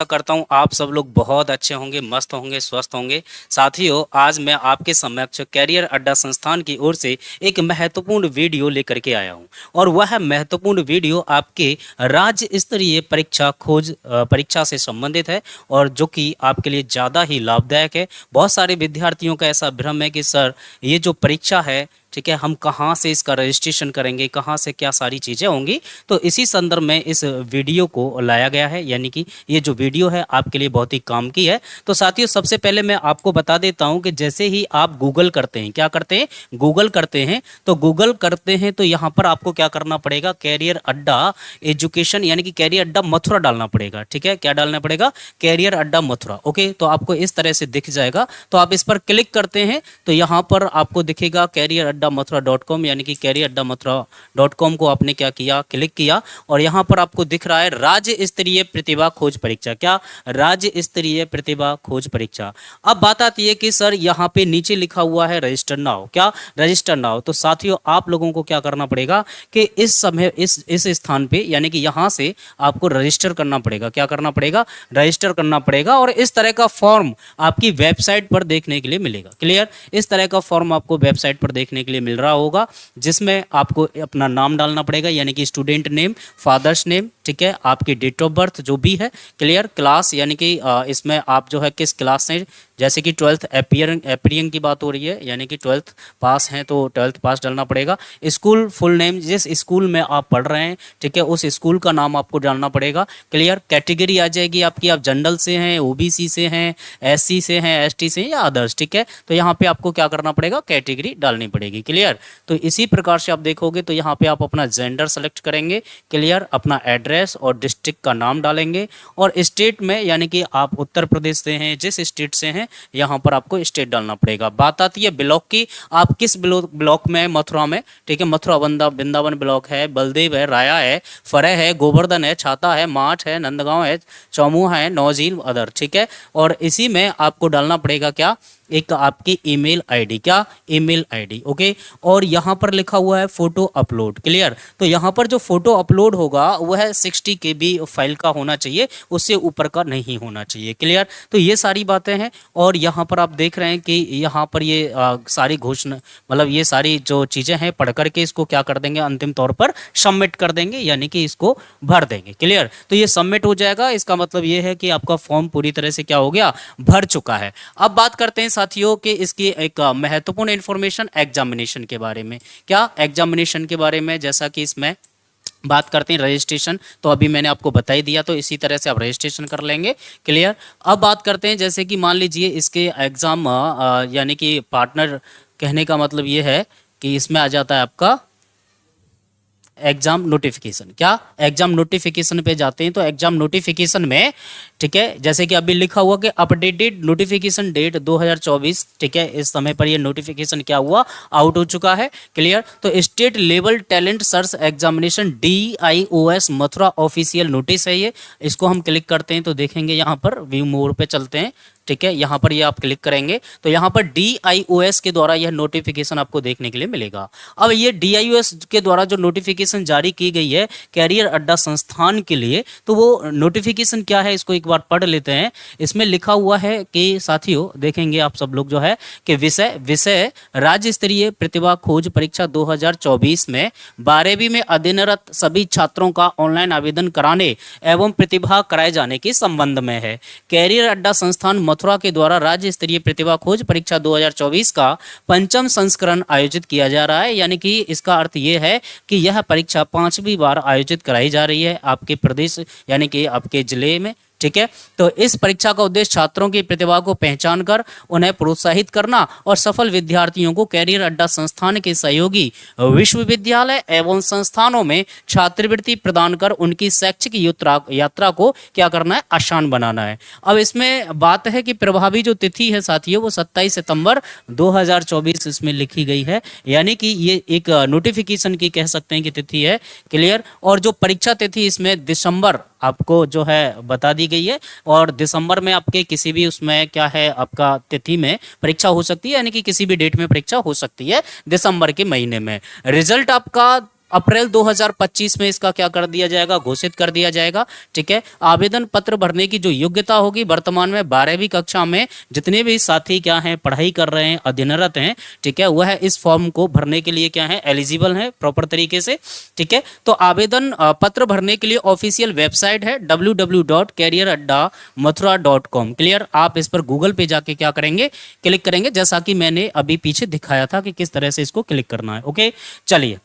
करता हूँ आप सब लोग बहुत अच्छे होंगे, मस्त होंगे, स्वस्थ होंगे। साथियों, आज मैं आपके समक्ष कैरियर अड्डा संस्थान की ओर से एक महत्वपूर्ण वीडियो लेकर के आया हूँ और वह महत्वपूर्ण वीडियो आपके राज्य स्तरीय परीक्षा खोज परीक्षा से संबंधित है और जो कि आपके लिए ज़्यादा ही लाभदायक है। बहुत सारे विद्यार्थियों का ऐसा भ्रम है कि सर ये जो परीक्षा है, ठीक है, हम कहाँ से इसका रजिस्ट्रेशन करेंगे, कहाँ से क्या सारी चीज़ें होंगी। तो इसी संदर्भ में इस वीडियो को लाया गया है, यानी कि ये जो वीडियो है आपके लिए बहुत ही काम की है। तो साथियों, सबसे पहले मैं आपको बता देता हूँ कि जैसे ही आप गूगल करते हैं, क्या करते हैं, गूगल करते हैं, तो गूगल करते हैं तो यहाँ पर आपको क्या करना पड़ेगा, कैरियर अड्डा एजुकेशन यानी कि कैरियर अड्डा मथुरा डालना पड़ेगा। ठीक है, क्या डालना पड़ेगा, कैरियर अड्डा मथुरा। ओके, तो आपको इस तरह से दिख जाएगा। तो आप इस पर क्लिक करते हैं तो यहाँ पर आपको दिखेगा कैरियर अड्डा मथुरा .com, यानी कि कैरियर अड्डा मथुरा .com को आपने क्या किया, क्लिक किया और यहाँ पर आपको दिख रहा है राज्य स्तरीय प्रतिभा खोज परीक्षा। क्या, राज्य स्तरीय प्रतिभा खोज परीक्षा। अब बात आती है कि सर यहाँ पे नीचे लिखा हुआ है रजिस्टर नाउ। क्या, रजिस्टर नाउ। तो साथियों, आप लोगों को क्या करना पड़ेगा कि इस समय इस स्थान पे यानी कि यहाँ से आपको रजिस्टर करना पड़ेगा। क्या करना पड़ेगा, रजिस्टर करना पड़ेगा और इस तरह का फॉर्म आपकी वेबसाइट पर देखने के लिए मिलेगा। क्लियर, इस तरह का फॉर्म आपको वेबसाइट पर देखने के लिए मिल रहा होगा, जिसमें आपको अपना नाम डालना पड़ेगा, यानी कि स्टूडेंट नेम, फादर्स नेम, ठीक है, आपकी डेट ऑफ बर्थ जो भी है, क्लियर, क्लास यानी कि इसमें आप जो है किस क्लास से, जैसे कि 12th अपियरिंग की बात हो रही है, यानी कि 12th पास हैं तो 12th पास डालना पड़ेगा। स्कूल फुल नेम, जिस स्कूल में आप पढ़ रहे हैं, ठीक है, उस स्कूल का नाम आपको डालना पड़ेगा। क्लियर, कैटेगरी आ जाएगी आपकी, आप जनरल से हैं, ओबीसी से हैं, एससी से हैं, एसटी से हैं या अदर्स। ठीक है, तो यहाँ पे आपको क्या करना पड़ेगा, कैटेगरी डालनी पड़ेगी। क्लियर, तो इसी प्रकार से आप देखोगे तो यहाँ पे आप अपना जेंडर सेलेक्ट करेंगे। क्लियर, अपना एड्रेस और डिस्ट्रिक्ट का नाम डालेंगे और स्टेट में, यानी कि आप उत्तर प्रदेश से हैं, जिस स्टेट से हैं यहाँ पर आपको स्टेट डालना पड़ेगा। बात आती है ब्लॉक की, आप किस ब्लॉक में, मथुरा में, ठीक है, मथुरा वृंदावन ब्लॉक है, बलदेव है, राया है, फरह है, गोवर्धन है, छाता है, माठ है, नंदगांव है, चौमुहा है, नौझील, अदर। ठीक है, और इसी में आपको डालना पड़ेगा क्या, एक आपकी ईमेल आईडी। क्या, ईमेल आईडी। ओके, और यहाँ पर लिखा हुआ है फोटो अपलोड। क्लियर, तो यहाँ पर जो फोटो अपलोड होगा वह 60 KB फाइल का होना चाहिए, उससे ऊपर का नहीं होना चाहिए। क्लियर, तो ये सारी बातें हैं और यहाँ पर आप देख रहे हैं कि यहाँ पर ये सारी घोषणा, मतलब ये सारी जो चीज़ें हैं पढ़ करके इसको क्या कर देंगे, अंतिम तौर पर सबमिट कर देंगे, यानी कि इसको भर देंगे। क्लियर, तो ये सबमिट हो जाएगा, इसका मतलब ये है कि आपका फॉर्म पूरी तरह से क्या हो गया, भर चुका है। अब बात करते हैं साथियों कि इसकी एक महत्वपूर्ण इंफॉर्मेशन एग्जामिनेशन के बारे में। क्या, एग्जामिनेशन के बारे में, जैसा कि इसमें बात करते हैं रजिस्ट्रेशन, तो अभी मैंने आपको बता ही दिया, तो इसी तरह से आप रजिस्ट्रेशन कर लेंगे। क्लियर, अब बात करते हैं जैसे कि मान लीजिए इसके एग्ज़ाम यानी कि पार्टनर, कहने का मतलब ये है कि इसमें आ जाता है आपका एग्जाम नोटिफिकेशन। क्या, एग्जाम नोटिफिकेशन पे जाते हैं तो एग्जाम नोटिफिकेशन में, ठीक है, जैसे कि अभी लिखा हुआ कि अपडेटेड नोटिफिकेशन डेट 2024, ठीक है, इस समय पर ये नोटिफिकेशन क्या हुआ, आउट हो चुका है। क्लियर, तो state level talent search examination DIOS Mathura official notice है ये, इसको हम क्लिक करते हैं तो देखेंगे यहाँ पर व्यू मोर पे चलते हैं, ठीक है, यहाँ पर ये आप क्लिक करेंगे तो यहाँ पर DIOS के द्वारा यह नोटिफिकेशन आपको देखने के लिए मिलेगा। अब ये DIOS के द्वारा जो नोटिफिकेशन जारी की गई है कैरियर अड्डा संस्थान के लिए, तो वो नोटिफिकेशन क्या है इसको एक बार पढ़ लेते हैं। इसमें लिखा हुआ है कि साथियों, देखेंगे आप सब लोग जो है कि विषय राज्य स्तरीय प्रतिभा खोज परीक्षा 2024 में 12वीं में अध्ययनरत सभी छात्रों का ऑनलाइन आवेदन कराने एवं प्रतिभा कराए जाने के संबंध में है। कैरियर अड्डा संस्थान मथुरा के द्वारा राज्य स्तरीय प्रतिभा खोज परीक्षा 2024 का 5वां संस्करण आयोजित किया जा रहा है, यानी कि इसका अर्थ ये है कि यह परीक्षा 5वीं बार आयोजित कराई जा रही है आपके प्रदेश यानी कि आपके जिले में। ठीक है, तो इस परीक्षा का उद्देश्य छात्रों की प्रतिभा को पहचान कर उन्हें प्रोत्साहित करना और सफल विद्यार्थियों को कैरियर अड्डा संस्थान के सहयोगी विश्वविद्यालय एवं संस्थानों में छात्रवृत्ति प्रदान कर उनकी शैक्षिक यात्रा को क्या करना है, आसान बनाना है। अब इसमें बात है कि प्रभावी जो तिथि है साथियों वो 27 सितंबर 2024 इसमें लिखी गई है, यानी कि ये एक नोटिफिकेशन की कह सकते हैं कि तिथि है। क्लियर, और जो परीक्षा तिथि इसमें दिसंबर आपको जो है बता दी गई है और दिसंबर में आपके किसी भी उसमें क्या है आपका तिथि में परीक्षा हो सकती है, यानी कि किसी भी डेट में परीक्षा हो सकती है दिसंबर के महीने में। रिजल्ट आपका अप्रैल 2025 में इसका क्या कर दिया जाएगा, घोषित कर दिया जाएगा। ठीक है, आवेदन पत्र भरने की जो योग्यता होगी, वर्तमान में 12वीं कक्षा में जितने भी साथी क्या हैं, पढ़ाई कर रहे हैं, अध्ययनरत हैं, ठीक है, वह इस फॉर्म को भरने के लिए क्या है, एलिजिबल है प्रॉपर तरीके से। ठीक है, तो आवेदन पत्र भरने के लिए ऑफिशियल वेबसाइट है www.careeraddamathura.com। क्लियर, आप इस पर गूगल पे जाके क्या करेंगे, क्लिक करेंगे, जैसा कि मैंने अभी पीछे दिखाया था कि किस तरह से इसको क्लिक करना है। ओके, चलिए,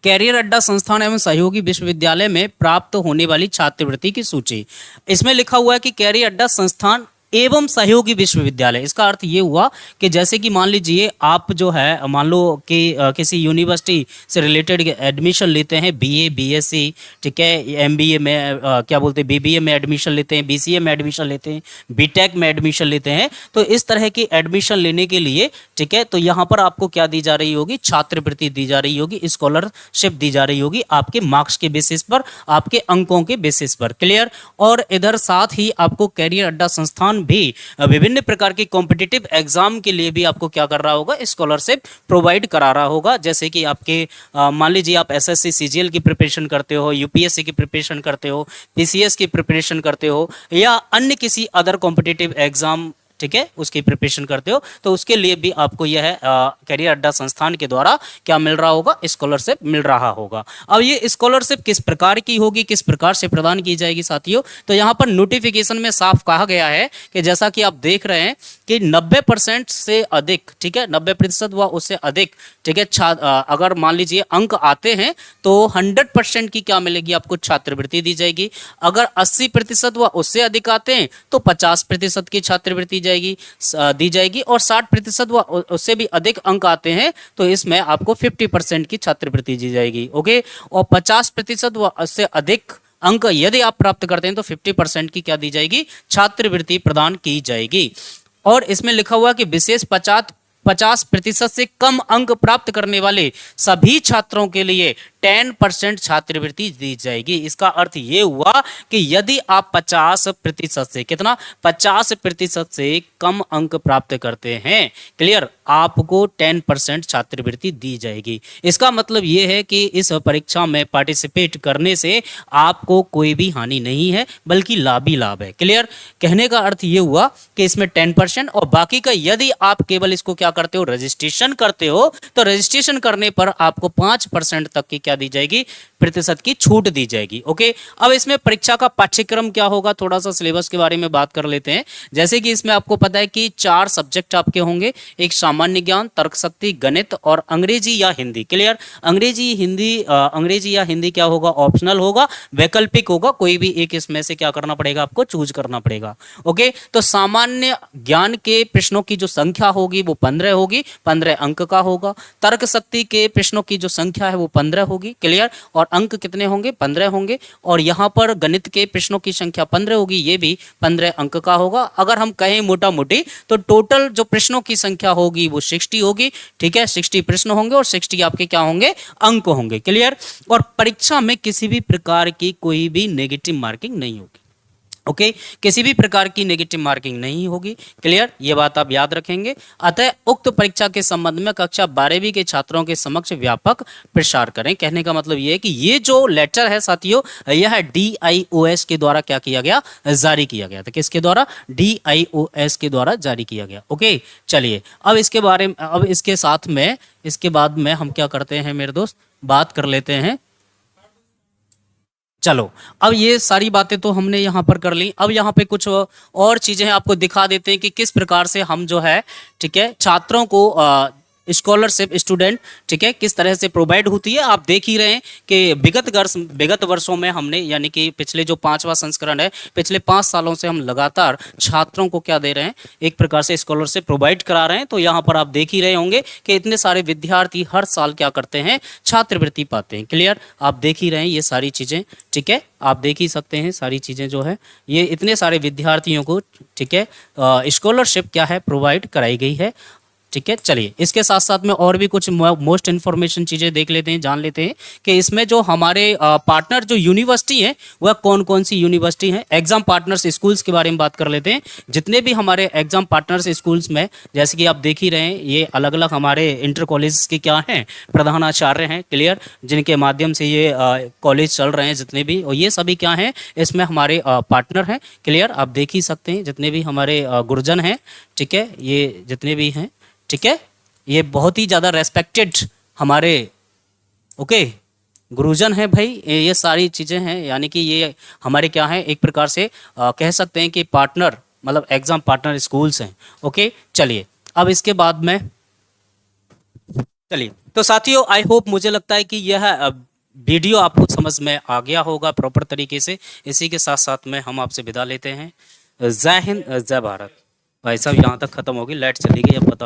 कैरियर अड्डा संस्थान एवं सहयोगी विश्वविद्यालय में प्राप्त होने वाली छात्रवृत्ति की सूची। इसमें लिखा हुआ है कि कैरियर अड्डा संस्थान एवं सहयोगी विश्वविद्यालय। इसका अर्थ ये हुआ कि जैसे कि मान लीजिए आप जो है, मान लो कि किसी यूनिवर्सिटी से रिलेटेड एडमिशन लेते हैं, बीए, बीएससी, ठीक है, एमबीए में क्या बोलते हैं, बीबीए में एडमिशन लेते हैं, बीसीए में एडमिशन लेते हैं, बीटेक में एडमिशन लेते हैं। तो इस तरह की एडमिशन लेने के लिए, ठीक है, तो यहाँ पर आपको क्या दी जा रही होगी, छात्रवृत्ति दी जा रही होगी, स्कॉलरशिप दी जा रही होगी आपके मार्क्स के बेसिस पर, आपके अंकों के बेसिस पर। क्लियर, और इधर साथ ही आपको कैरियर अड्डा संस्थान भी विभिन्न प्रकार के कॉम्पिटिटिव एग्जाम के लिए भी आपको क्या कर रहा होगा, स्कॉलरशिप प्रोवाइड करा रहा होगा। जैसे कि आपके मान लीजिए आप एसएससी सीजीएल की प्रिपरेशन करते हो, यूपीएससी की प्रिपरेशन करते हो, पीसीएस की प्रिपरेशन करते हो, या अन्य किसी अदर कॉम्पिटिटिव एग्जाम, ठीक है, उसकी प्रिपरेशन करते हो, तो उसके लिए भी आपको यह कैरियर अड्डा संस्थान के द्वारा क्या मिल रहा होगा, स्कॉलरशिप मिल रहा होगा। अब ये स्कॉलरशिप किस प्रकार की होगी, किस प्रकार से प्रदान की जाएगी साथियों, तो यहाँ पर नोटिफिकेशन में साफ कहा गया है कि जैसा कि आप देख रहे हैं कि 90% से अधिक, ठीक है, 90% व उससे अधिक, ठीक है, अगर मान लीजिए अंक आते हैं तो 100% की क्या मिलेगी, आपको छात्रवृत्ति दी जाएगी। अगर 80% व उससे अधिक आते हैं तो 50% की छात्रवृत्ति दी जाएगी, और 60% व उससे भी अधिक अंक आते हैं तो इसमें आपको 50% की छात्रवृत्ति दी जाएगी। ओके, और 50% व उससे अधिक अंक यदि आप प्राप्त करते हैं तो 50% की क्या दी जाएगी, छात्रवृत्ति प्रदान की जाएगी। और इसमें लिखा हुआ कि विशेष 50% से कम अंक प्राप्त करने वाले सभी छात्रों के लिए 10% छात्रवृत्ति दी जाएगी। इसका अर्थ ये हुआ कि यदि आप 50% से, कितना, 50% से कम अंक प्राप्त करते हैं, क्लियर, आपको 10% छात्रवृत्ति दी जाएगी। इसका मतलब ये है कि इस परीक्षा में पार्टिसिपेट करने से आपको कोई भी हानि नहीं है, बल्कि लाभ ही लाभ है। क्लियर, कहने का अर्थ ये हुआ कि इसमें 10% और बाकी का यदि आप केवल इसको क्या करते हो, रजिस्ट्रेशन करते हो, तो रजिस्ट्रेशन करने पर आपको 5% तक की क्या दी जाएगी, प्रतिशत की छूट दी जाएगी। ओके, अब इसमें परीक्षा का पाठ्यक्रम क्या होगा, थोड़ा सा सिलेबस के बारे में बात कर लेते हैं। जैसे कि इसमें आपको पता है कि 4 सब्जेक्ट आपके होंगे, एक सामान्य ज्ञान, तर्क शक्ति, गणित और अंग्रेजी या हिंदी। क्लियर, अंग्रेजी या हिंदी क्या होगा, ऑप्शनल होगा, वैकल्पिक होगा, कोई भी एक इसमें से क्या करना पड़ेगा, आपको चूज करना पड़ेगा। ओके, तो सामान्य ज्ञान के प्रश्नों की जो संख्या होगी वो 15 होगी, 15 अंक का होगा। तर्क शक्ति के प्रश्नों की जो संख्या है वो 15 होगी। क्लियर, और अंक कितने होंगे, 15 होंगे। और यहाँ पर गणित के प्रश्नों की संख्या 15 होगी, ये भी 15 अंक का होगा। अगर हम कहें मोटा मोटी तो टोटल जो प्रश्नों की संख्या होगी वो 60 होगी। ठीक है, 60 प्रश्न होंगे और 60 आपके क्या होंगे, अंक होंगे। क्लियर, और परीक्षा में किसी भी प्रकार की कोई भी नेगेटिव मार्किंग नहीं होगी। ओके, किसी भी प्रकार की नेगेटिव मार्किंग नहीं होगी। क्लियर, ये बात आप याद रखेंगे। अतः उक्त परीक्षा के संबंध में कक्षा 12वीं के छात्रों के समक्ष व्यापक प्रसार करें। कहने का मतलब ये है कि ये जो लेटर है साथियों, यह DIOS के द्वारा क्या किया गया, जारी किया गया था। किसके द्वारा, DIOS के द्वारा जारी किया गया। ओके, चलिए, अब इसके बारे में, अब इसके साथ में, इसके बाद में हम क्या करते हैं मेरे दोस्त, बात कर लेते हैं। चलो, अब ये सारी बातें तो हमने यहाँ पर कर ली। अब यहाँ पे कुछ और चीजें आपको दिखा देते हैं कि किस प्रकार से हम जो है, ठीक है, छात्रों को स्कॉलरशिप स्टूडेंट, ठीक है, किस तरह से प्रोवाइड होती है। आप देख ही रहे हैं कि विगत वर्षों में हमने, यानी कि पिछले जो 5वां संस्करण है, पिछले 5 सालों से हम लगातार छात्रों को क्या दे रहे हैं, एक प्रकार से स्कॉलरशिप प्रोवाइड करा रहे हैं। तो यहाँ पर आप देख ही रहे होंगे कि इतने सारे विद्यार्थी हर साल क्या करते हैं, छात्रवृत्ति पाते हैं। क्लियर, आप देख ही रहे हैं ये सारी चीज़ें, ठीक है, आप देख ही सकते हैं सारी चीज़ें जो है, ये इतने सारे विद्यार्थियों को, ठीक है, स्कॉलरशिप क्या है, प्रोवाइड कराई गई है। ठीक है, चलिए इसके साथ साथ में और भी कुछ मोस्ट इन्फॉर्मेशन चीज़ें देख लेते हैं, जान लेते हैं कि इसमें जो हमारे पार्टनर जो यूनिवर्सिटी है वह कौन कौन सी यूनिवर्सिटी है। एग्जाम पार्टनर्स स्कूल्स के बारे में बात कर लेते हैं। जितने भी हमारे एग्जाम पार्टनर्स स्कूल्स में, जैसे कि आप देख ही रहे हैं, ये अलग अलग हमारे इंटर कॉलेज के क्या हैं, प्रधानाचार्य हैं, क्लियर, जिनके माध्यम से ये कॉलेज चल रहे हैं जितने भी, और ये सभी क्या हैं, इसमें हमारे पार्टनर हैं, क्लियर। आप देख ही सकते हैं जितने भी हमारे गुरुजन हैं, ठीक है, ये जितने भी हैं, ठीक है, ये बहुत ही ज़्यादा रेस्पेक्टेड हमारे, ओके, गुरुजन है भाई, ये सारी चीज़ें हैं, यानी कि ये हमारे क्या है, एक प्रकार से कह सकते हैं कि पार्टनर, मतलब एग्जाम पार्टनर स्कूल्स हैं। ओके, चलिए अब इसके बाद में, चलिए तो साथियों, आई होप, मुझे लगता है कि यह वीडियो आपको समझ में आ गया होगा प्रॉपर तरीके से। इसी के साथ साथ में हम आपसे विदा लेते हैं। जय हिंद, जय भारत। भाई साहब यहाँ तक खत्म होगी, लाइट चली गई, अब बताओ।